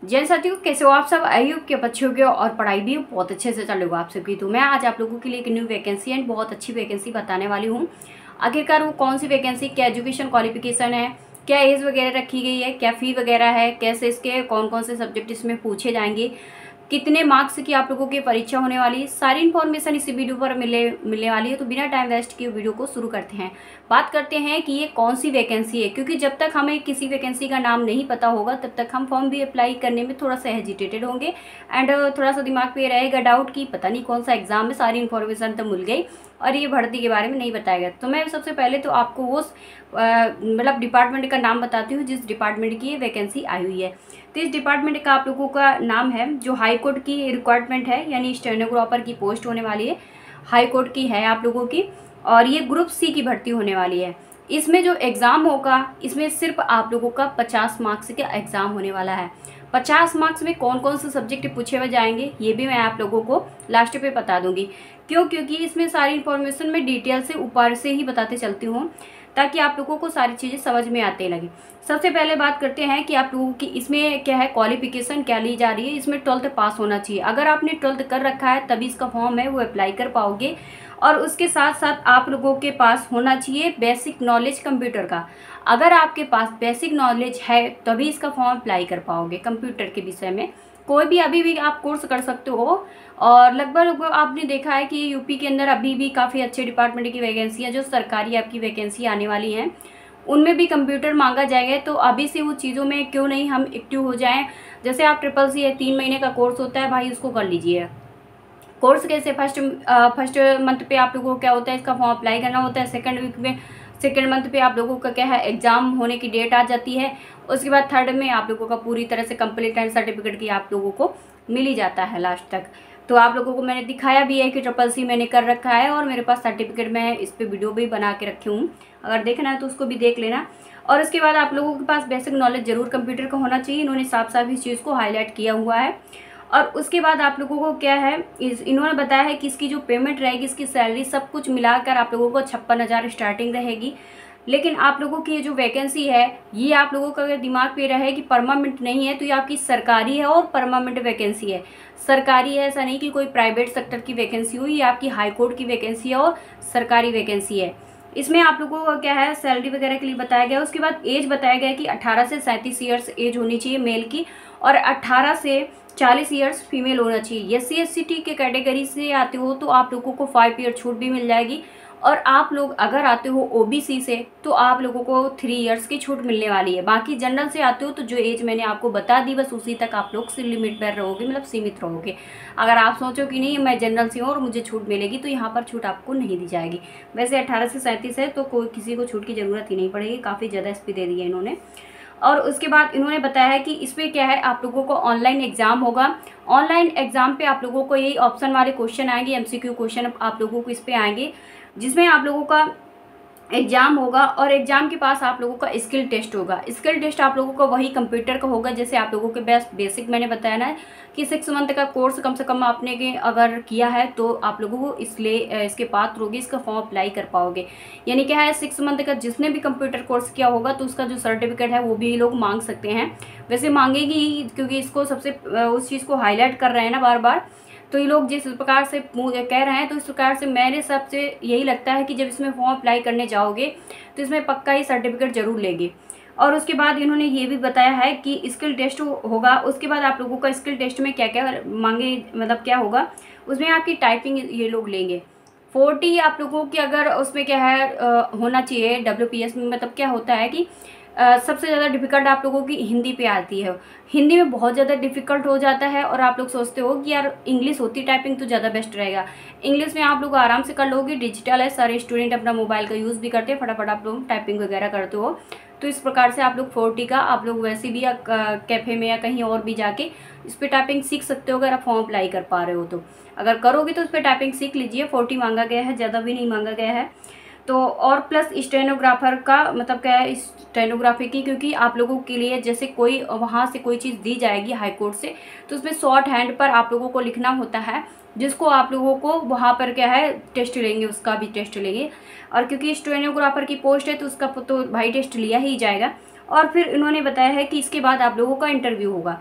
जैन साथियों, कैसे हो आप सब? आई होप कि अच्छे हो गए और पढ़ाई भी बहुत अच्छे से चल रही हो आप सबकी। तो मैं आज आप लोगों के लिए एक न्यू वैकेंसी एंड बहुत अच्छी वैकेंसी बताने वाली हूँ। आखिरकार वो कौन सी वैकेंसी, क्या एजुकेशन क्वालिफिकेशन है, क्या एज वगैरह रखी गई है, क्या फ़ी वगैरह है, कैसे इसके कौन कौन से सब्जेक्ट इसमें पूछे जाएंगे, कितने मार्क्स की आप लोगों की परीक्षा होने वाली है, सारी इन्फॉर्मेशन इसी वीडियो पर मिलने वाली है। तो बिना टाइम वेस्ट किए वीडियो को शुरू करते हैं। बात करते हैं कि ये कौन सी वैकेंसी है, क्योंकि जब तक हमें किसी वैकेंसी का नाम नहीं पता होगा तब तक हम फॉर्म भी अप्लाई करने में थोड़ा सा हेजिटेटेड होंगे एंड थोड़ा सा दिमाग पे रहेगा डाउट कि पता नहीं कौन सा एग्जाम है, सारी इन्फॉर्मेशन तो मिल गई और ये भर्ती के बारे में नहीं बताया गया। तो मैं सबसे पहले तो आपको उस मतलब डिपार्टमेंट का नाम बताती हूँ जिस डिपार्टमेंट की ये वैकेंसी आई हुई है। तो इस डिपार्टमेंट का आप लोगों का नाम है, जो हाई कोर्ट की रिक्वायरमेंट है, यानी स्टेनोग्राफर की पोस्ट होने वाली है, हाई कोर्ट की है आप लोगों की, और ये ग्रुप सी की भर्ती होने वाली है। इसमें जो एग्ज़ाम होगा, इसमें सिर्फ आप लोगों का 50 मार्क्स का एग्ज़ाम होने वाला है। 50 मार्क्स में कौन कौन से सब्जेक्ट पूछे हुए जाएंगे ये भी मैं आप लोगों को लास्ट पे बता दूंगी। क्योंकि इसमें सारी इन्फॉर्मेशन मैं डिटेल से ऊपर से ही बताते चलती हूँ ताकि आप लोगों को सारी चीज़ें समझ में आते लगे। सबसे पहले बात करते हैं कि आप लोगों की इसमें क्या है, क्वालिफिकेशन क्या ली जा रही है। इसमें 12th पास होना चाहिए। अगर आपने 12th कर रखा है तभी इसका फॉर्म है वो अप्लाई कर पाओगे, और उसके साथ साथ आप लोगों के पास होना चाहिए बेसिक नॉलेज कंप्यूटर का। अगर आपके पास बेसिक नॉलेज है तभी इसका फॉर्म अप्लाई कर पाओगे कंप्यूटर के विषय में। कोई भी अभी भी आप कोर्स कर सकते हो, और लगभग आपने देखा है कि यूपी के अंदर अभी भी काफ़ी अच्छे डिपार्टमेंट की वैकेंसियाँ जो सरकारी आपकी वैकेंसी आने वाली हैं उनमें भी कंप्यूटर मांगा जाएगा। तो अभी से वो चीज़ों में क्यों नहीं हम एक्टिव हो जाएं। जैसे आप ट्रिपल सी है, 3 महीने का कोर्स होता है भाई, उसको कर लीजिए। कोर्स कैसे, फर्स्ट मंथ पे आप लोगों को क्या होता है, इसका फॉर्म अप्लाई करना होता है। सेकंड वीक में, सेकंड मंथ पे आप लोगों का क्या है, एग्जाम होने की डेट आ जाती है। उसके बाद थर्ड में आप लोगों का पूरी तरह से कंप्लीट एंड सर्टिफिकेट की आप लोगों को मिल ही जाता है लास्ट तक। तो आप लोगों को मैंने दिखाया भी है कि ट्रिपल सी मैंने कर रखा है और मेरे पास सर्टिफिकेट में है, इस पर वीडियो भी बना के रखी हूँ, अगर देखना है तो उसको भी देख लेना। और उसके बाद आप लोगों के पास बेसिक नॉलेज जरूर कंप्यूटर का होना चाहिए। इन्होंने साफ साफ इस चीज़ को हाईलाइट किया हुआ है। और उसके बाद आप लोगों को क्या है, इन्होंने बताया है कि इसकी जो पेमेंट रहेगी, इसकी सैलरी सब कुछ मिलाकर आप लोगों को 56,000 स्टार्टिंग रहेगी। लेकिन आप लोगों की ये जो वैकेंसी है, ये आप लोगों का अगर दिमाग पे रहे कि परमानेंट नहीं है, तो ये आपकी सरकारी है और परमानेंट वैकेंसी है। सरकारी है, ऐसा नहीं कि कोई प्राइवेट सेक्टर की वैकेंसी हो, ये आपकी हाई कोर्ट की वैकेंसी है और सरकारी वैकेंसी है। इसमें आप लोगों का क्या है, सैलरी वगैरह के लिए बताया गया है। उसके बाद एज बताया गया है कि 18 से 37 ईयर्स एज होनी चाहिए मेल की, और 18 से 40 ईयर्स फीमेल होना चाहिए। SC ST के कैटेगरी से आते हो तो आप लोगों को 5 ईयर छूट भी मिल जाएगी, और आप लोग अगर आते हो OBC से तो आप लोगों को 3 ईयर्स की छूट मिलने वाली है। बाकी जनरल से आते हो तो जो एज मैंने आपको बता दी बस उसी तक आप लोग से लिमिट पर रहोगे, मतलब सीमित रहोगे। अगर आप सोचो कि नहीं मैं जनरल से हूँ और मुझे छूट मिलेगी, तो यहाँ पर छूट आपको नहीं दी जाएगी। वैसे 18 से 37 है तो कोई किसी को छूट की ज़रूरत ही नहीं पड़ेगी, काफ़ी ज़्यादा SP दे दी है इन्होंने। और उसके बाद इन्होंने बताया है कि इस पर क्या है, आप लोगों को ऑनलाइन एग्जाम होगा। ऑनलाइन एग्जाम पे आप लोगों को यही ऑप्शन वाले क्वेश्चन आएंगे, MCQ क्वेश्चन आप लोगों को इस पे आएंगे, जिसमें आप लोगों का एग्जाम होगा और एग्जाम के पास आप लोगों का स्किल टेस्ट होगा। स्किल टेस्ट आप लोगों का वही कंप्यूटर का होगा, जैसे आप लोगों के बेसिक मैंने बताया ना कि 6 मंथ का कोर्स कम से कम आपने के अगर किया है तो आप लोगों को इसलिए इसके पात्र होगी, इसका फॉर्म अप्लाई कर पाओगे। यानी क्या है, 6 मंथ का जिसने भी कंप्यूटर कोर्स किया होगा तो उसका जो सर्टिफिकेट है वो भी लोग मांग सकते हैं। वैसे मांगेगी ही, क्योंकि इसको सबसे उस चीज़ को हाईलाइट कर रहे हैं ना बार बार, तो ये लोग जिस प्रकार से कह रहे हैं तो इस प्रकार से मेरे हिसाब से यही लगता है कि जब इसमें फॉर्म अप्लाई करने जाओगे तो इसमें पक्का ही सर्टिफिकेट जरूर लेंगे। और उसके बाद इन्होंने ये भी बताया है कि स्किल टेस्ट होगा। उसके बाद आप लोगों का स्किल टेस्ट में क्या क्या मांगे, मतलब क्या होगा उसमें, आपकी टाइपिंग ये लोग लेंगे। 40 आप लोगों की अगर उसमें क्या है होना चाहिए WPS में, मतलब क्या होता है कि सबसे ज़्यादा डिफ़िकल्ट आप लोगों की हिंदी पे आती है। हिंदी में बहुत ज़्यादा डिफ़िकल्ट हो जाता है और आप लोग सोचते हो कि यार इंग्लिश होती टाइपिंग तो ज़्यादा बेस्ट रहेगा। इंग्लिश में आप लोग आराम से कर लोगे, डिजिटल है, सारे स्टूडेंट अपना मोबाइल का यूज़ भी करते हैं, फटाफट आप लोग टाइपिंग वगैरह करते हो। तो इस प्रकार से आप लोग 40 का आप लोग वैसे भी या कैफ़े में या कहीं और भी जाके इस पर टाइपिंग सीख सकते हो अगर आप फॉर्म अप्लाई कर पा रहे हो। तो अगर करोगे तो इस पर टाइपिंग सीख लीजिए। 40 मांगा गया है, ज़्यादा भी नहीं मांगा गया है। तो और प्लस स्टेनोग्राफर का मतलब क्या है, स्टेनोग्राफी की, क्योंकि आप लोगों के लिए जैसे कोई वहाँ से कोई चीज़ दी जाएगी हाई कोर्ट से, तो उसमें शॉर्ट हैंड पर आप लोगों को लिखना होता है, जिसको आप लोगों को वहाँ पर क्या है टेस्ट लेंगे, उसका भी टेस्ट लेंगे। और क्योंकि स्टेनोग्राफर की पोस्ट है तो उसका तो भाई टेस्ट लिया ही जाएगा। और फिर इन्होंने बताया है कि इसके बाद आप लोगों का इंटरव्यू होगा।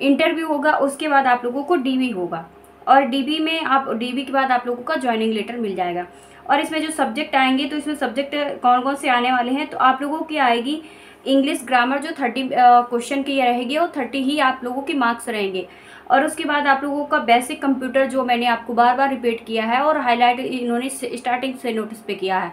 इंटरव्यू होगा, उसके बाद आप लोगों को डीबी होगा, और डीबी के बाद आप लोगों का ज्वाइनिंग लेटर मिल जाएगा। और इसमें जो सब्जेक्ट आएंगे, तो इसमें सब्जेक्ट कौन कौन से आने वाले हैं, तो आप लोगों की आएगी इंग्लिश ग्रामर, जो 30 क्वेश्चन की रहेगी, और 30 ही आप लोगों के मार्क्स रहेंगे। और उसके बाद आप लोगों का बेसिक कंप्यूटर, जो मैंने आपको बार बार रिपीट किया है और हाईलाइट इन्होंने स्टार्टिंग से नोटिस पे किया है,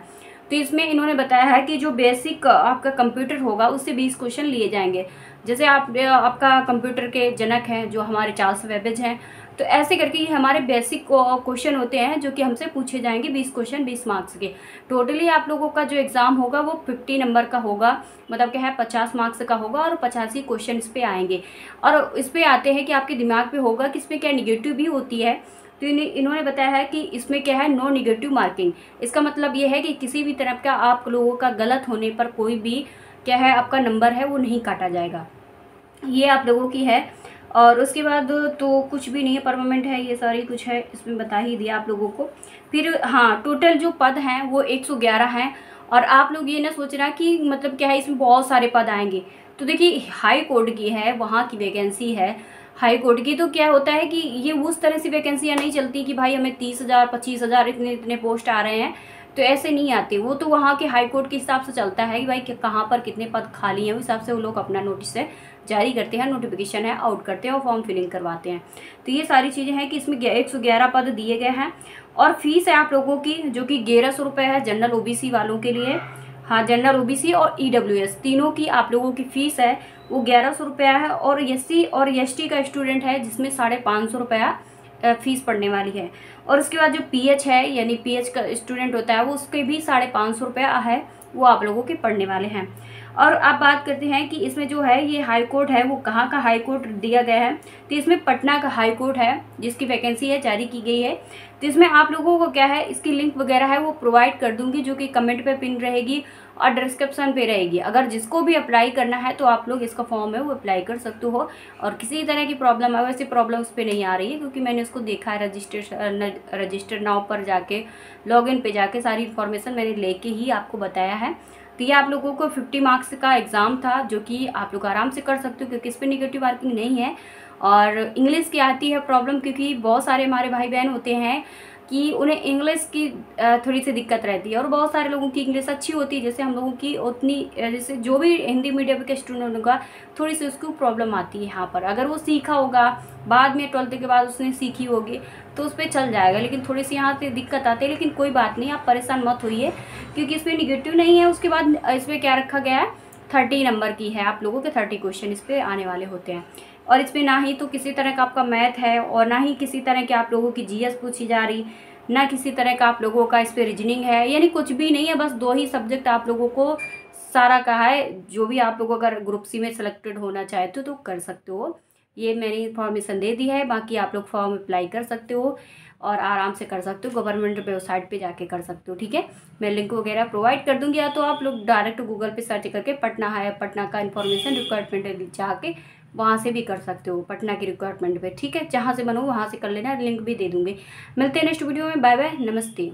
तो इसमें इन्होंने बताया है कि जो बेसिक आपका कंप्यूटर होगा उससे 20 क्वेश्चन लिए जाएंगे। जैसे आपका कंप्यूटर के जनक हैं जो हमारे चार्ल्स बेबेज हैं, तो ऐसे करके ये हमारे बेसिक क्वेश्चन होते हैं जो कि हमसे पूछे जाएंगे, 20 क्वेश्चन 20 मार्क्स के। टोटली आप लोगों का जो एग्ज़ाम होगा वो 50 नंबर का होगा, मतलब क्या है 50 मार्क्स का होगा, और 85 क्वेश्चन इस पर आएंगे। और इस पर आते हैं कि आपके दिमाग पे होगा कि इसमें क्या निगेटिव भी होती है, तो इन्होंने बताया है कि इसमें क्या है, नो निगेटिव मार्किंग। इसका मतलब ये है कि किसी भी तरह का आप लोगों का गलत होने पर कोई भी क्या है आपका नंबर है वो नहीं काटा जाएगा, ये आप लोगों की है। और उसके बाद तो कुछ भी नहीं है, परमानेंट है, ये सारी कुछ है इसमें बता ही दिया आप लोगों को। फिर हाँ, टोटल जो पद हैं वो 111 हैं। और आप लोग ये ना सोचना कि मतलब क्या है इसमें बहुत सारे पद आएंगे, तो देखिए हाई कोर्ट की है, वहाँ की वैकेंसी है हाई कोर्ट की। तो क्या होता है कि ये उस तरह से वैकेंसियाँ नहीं चलती कि भाई हमें 30,000 25,000 इतने इतने पोस्ट आ रहे हैं, तो ऐसे नहीं आते। वो तो वहाँ के हाई कोर्ट के हिसाब से चलता है कि भाई कहाँ पर कितने पद खाली हैं, उस हिसाब से वो लोग अपना नोटिस है जारी करते हैं, नोटिफिकेशन है आउट करते हैं और फॉर्म फिलिंग करवाते हैं। तो ये सारी चीज़ें हैं कि इसमें 111 पद दिए गए हैं। और फीस है आप लोगों की जो कि 1100 रुपये है जनरल ओबीसी वालों के लिए। हाँ, जनरल ओबीसी और ईडब्ल्यूएस तीनों की आप लोगों की फ़ीस है वो 1100 रुपया है। और एससी और एसटी का स्टूडेंट है जिसमें 550 रुपया फीस पड़ने वाली है। और उसके बाद जो पीएच है, यानी पीएच का स्टूडेंट होता है, वो उसके भी 550 रुपया है, वो आप लोगों के पढ़ने वाले हैं। और अब बात करते हैं कि इसमें जो है ये हाई कोर्ट है वो कहाँ का हाई कोर्ट दिया गया है, तो इसमें पटना का हाई कोर्ट है जिसकी वैकेंसी है जारी की गई है। तो इसमें आप लोगों को क्या है, इसकी लिंक वगैरह है वो प्रोवाइड कर दूंगी, जो कि कमेंट पे पिन रहेगी और डिस्क्रिप्शन पे रहेगी। अगर जिसको भी अप्लाई करना है तो आप लोग इसका फॉर्म है वो अप्लाई कर सकते हो। और किसी तरह की प्रॉब्लम है, वैसे प्रॉब्लम उस पर नहीं आ रही है क्योंकि मैंने उसको देखा है, रजिस्टर नाउ पर जाके लॉगिन पे जाके सारी इन्फॉर्मेशन मैंने लेके ही आपको बताया है। तो ये आप लोगों को 50 मार्क्स का एग्ज़ाम था जो कि आप लोग आराम से कर सकते हो क्योंकि इस पर निगेटिव मार्किंग नहीं है। और इंग्लिश की आती है प्रॉब्लम, क्योंकि बहुत सारे हमारे भाई बहन होते हैं कि उन्हें इंग्लिश की थोड़ी सी दिक्कत रहती है, और बहुत सारे लोगों की इंग्लिश अच्छी होती है, जैसे हम लोगों की उतनी, जैसे जो भी हिंदी मीडियम के स्टूडेंट होगा थोड़ी सी उसको प्रॉब्लम आती है यहाँ पर। अगर वो सीखा होगा बाद में 12th के बाद उसने सीखी होगी तो उस पर चल जाएगा, लेकिन थोड़ी सी यहाँ से दिक्कत आती है। लेकिन कोई बात नहीं, आप परेशान मत होइए क्योंकि इसमें निगेटिव नहीं है। उसके बाद इसमें क्या रखा गया है, 30 नंबर की है, आप लोगों के 30 क्वेश्चन इस पर आने वाले होते हैं। और इसमें ना ही तो किसी तरह का आपका मैथ है और ना ही किसी तरह की आप लोगों की जीएस पूछी जा रही, ना किसी तरह का आप लोगों का इस पर रीजनिंग है, यानी कुछ भी नहीं है। बस 2 ही सब्जेक्ट आप लोगों को सारा कहा है। जो भी आप लोग अगर ग्रुप सी में सेलेक्टेड होना चाहते हो तो कर सकते हो, ये मैंने इन्फॉर्मेशन दे दी है। बाकी आप लोग फॉर्म अप्लाई कर सकते हो और आराम से कर सकते हो, गवर्नमेंट वेबसाइट पे जाके कर सकते हो, ठीक है। मैं लिंक वगैरह प्रोवाइड कर दूंगी, या तो आप लोग डायरेक्ट गूगल पे सर्च करके पटना है, पटना का इन्फॉर्मेशन रिक्वायरमेंट जाके वहाँ से भी कर सकते हो, पटना की रिक्वायरमेंट पे, ठीक है। जहाँ से बनो वहाँ से कर लेना, लिंक भी दे दूँगी। मिलते हैं नेक्स्ट वीडियो में, बाय बाय, नमस्ते।